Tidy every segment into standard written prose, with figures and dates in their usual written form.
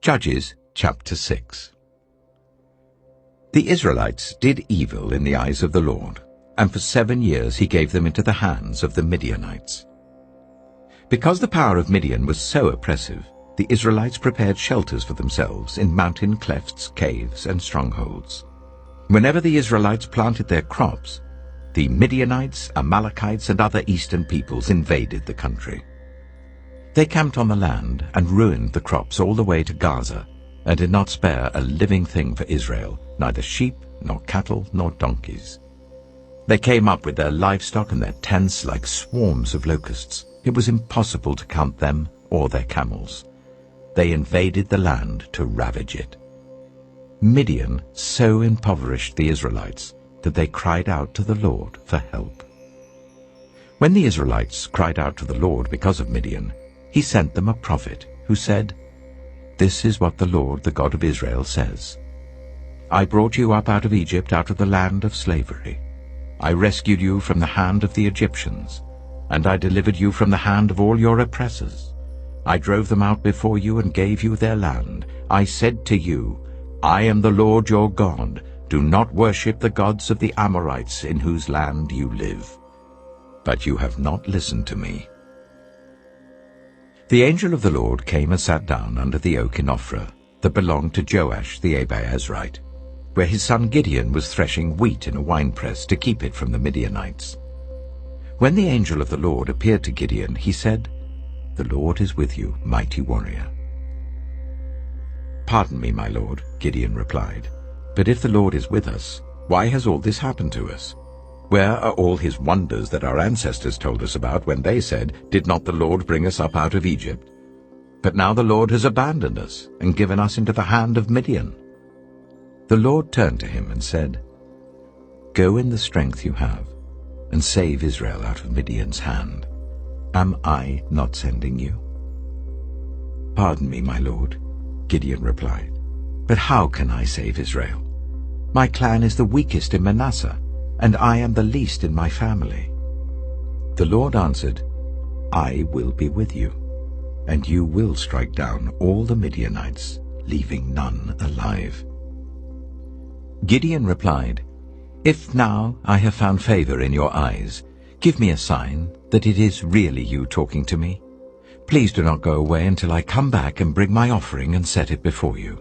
Judges chapter 6. The Israelites did evil in the eyes of the Lord, and for 7 years he gave them into the hands of the Midianites. Because the power of Midian was so oppressive, the Israelites prepared shelters for themselves in mountain clefts, caves, and strongholds. Whenever the Israelites planted their crops, the Midianites, Amalekites, and other eastern peoples invaded the country. They camped on the land and ruined the crops all the way to Gaza, and did not spare a living thing for Israel, neither sheep, nor cattle, nor donkeys. They came up with their livestock and their tents like swarms of locusts. It was impossible to count them or their camels. They invaded the land to ravage it. Midian so impoverished the Israelites that they cried out to the Lord for help. When the Israelites cried out to the Lord because of Midian, he sent them a prophet who said, "This is what the Lord, the God of Israel, says. I brought you up out of Egypt, out of the land of slavery. I rescued you from the hand of the Egyptians, and I delivered you from the hand of all your oppressors. I drove them out before you and gave you their land. I said to you, I am the Lord your God. Do not worship the gods of the Amorites in whose land you live. But you have not listened to me." The angel of the Lord came and sat down under the oak in Ophrah that belonged to Joash the Abiezrite, where his son Gideon was threshing wheat in a winepress to keep it from the Midianites. When the angel of the Lord appeared to Gideon, he said, "The Lord is with you, mighty warrior." "Pardon me, my lord," Gideon replied, "but if the Lord is with us, why has all this happened to us? Where are all his wonders that our ancestors told us about when they said, 'Did not the Lord bring us up out of Egypt?' But now the Lord has abandoned us and given us into the hand of Midian." The Lord turned to him and said, "Go in the strength you have, and save Israel out of Midian's hand. Am I not sending you?" "Pardon me, my lord," Gideon replied, "but how can I save Israel? My clan is the weakest in Manasseh, and I am the least in my family." The Lord answered, "I will be with you, and you will strike down all the Midianites, leaving none alive." Gideon replied, "If now I have found favor in your eyes, give me a sign that it is really you talking to me. Please do not go away until I come back and bring my offering and set it before you."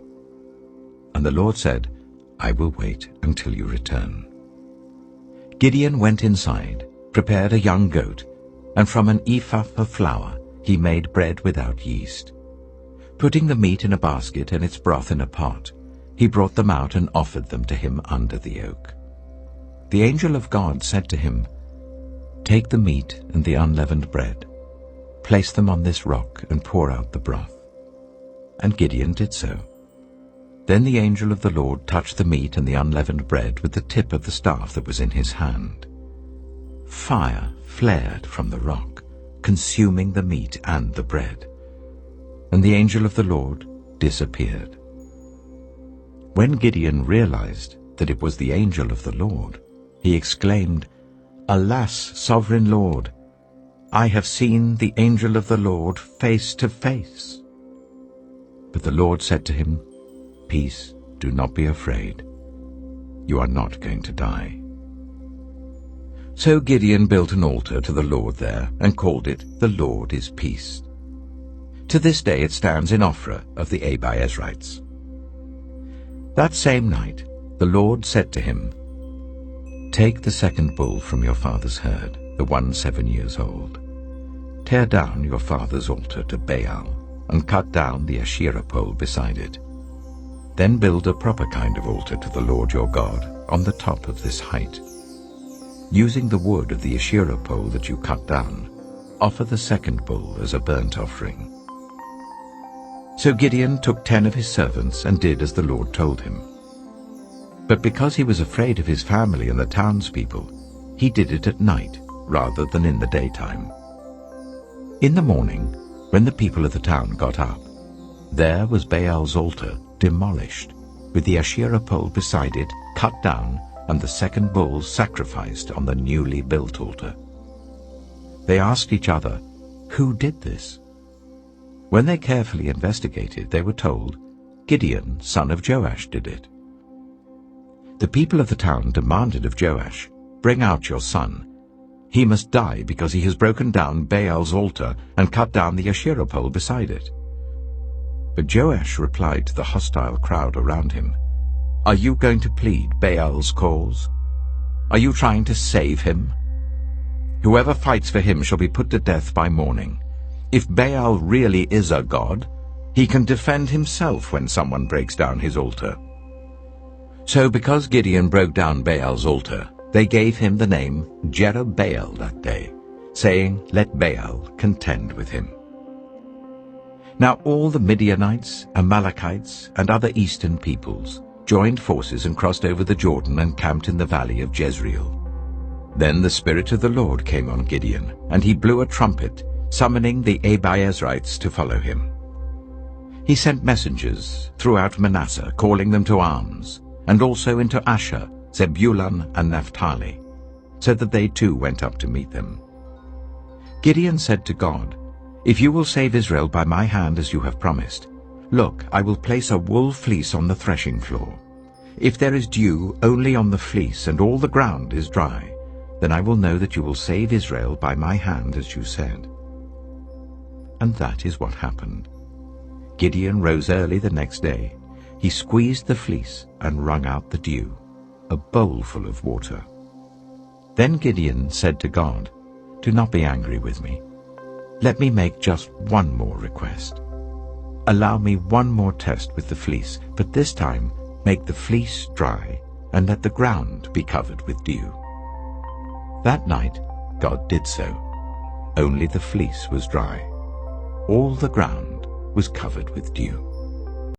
And the Lord said, "I will wait until you return." Gideon went inside, prepared a young goat, and from an ephah of flour he made bread without yeast. Putting the meat in a basket and its broth in a pot, he brought them out and offered them to him under the oak. The angel of God said to him, "Take the meat and the unleavened bread, place them on this rock and pour out the broth." And Gideon did so. Then the angel of the Lord touched the meat and the unleavened bread with the tip of the staff that was in his hand. Fire flared from the rock, consuming the meat and the bread, and the angel of the Lord disappeared. When Gideon realized that it was the angel of the Lord, he exclaimed, "Alas, sovereign Lord, I have seen the angel of the Lord face to face." But the Lord said to him, "Peace, do not be afraid. You are not going to die." So Gideon built an altar to the Lord there and called it, "The Lord is Peace." To this day it stands in Ophrah of the Abiezrites. That same night the Lord said to him, "Take the second bull from your father's herd, the one 7 years old. Tear down your father's altar to Baal, and cut down the Asherah pole beside it. Then build a proper kind of altar to the Lord your God on the top of this height. Using the wood of the Asherah pole that you cut down, offer the second bull as a burnt offering." So Gideon took 10 of his servants and did as the Lord told him. But because he was afraid of his family and the townspeople, he did it at night rather than in the daytime. In the morning, when the people of the town got up, there was Baal's altar demolished, with the Asherah pole beside it cut down and the second bull sacrificed on the newly built altar. They asked each other, "Who did this?" When they carefully investigated, they were told Gideon, son of Joash, did it. The people of the town demanded of Joash, "Bring out your son. He must die because he has broken down Baal's altar and cut down the Asherah pole beside it." But Joash replied to the hostile crowd around him, "Are you going to plead Baal's cause? Are you trying to save him? Whoever fights for him shall be put to death by morning. If Baal really is a god, he can defend himself when someone breaks down his altar." So because Gideon broke down Baal's altar, they gave him the name Jerubbaal that day, saying, "Let Baal contend with him." Now all the Midianites, Amalekites, and other eastern peoples joined forces and crossed over the Jordan and camped in the valley of Jezreel. Then the Spirit of the Lord came on Gideon, and he blew a trumpet, summoning the Abiezrites to follow him. He sent messengers throughout Manasseh, calling them to arms, and also into Asher, Zebulun, and Naphtali, so that they too went up to meet them. Gideon said to God, "If you will save Israel by my hand as you have promised, look, I will place a wool fleece on the threshing floor. If there is dew only on the fleece and all the ground is dry, then I will know that you will save Israel by my hand as you said." And that is what happened. Gideon rose early the next day. He squeezed the fleece and wrung out the dew, a bowl full of water. Then Gideon said to God, "Do not be angry with me. Let me make just one more request. Allow me one more test with the fleece, but this time make the fleece dry and let the ground be covered with dew." That night God did so. Only the fleece was dry. All the ground was covered with dew.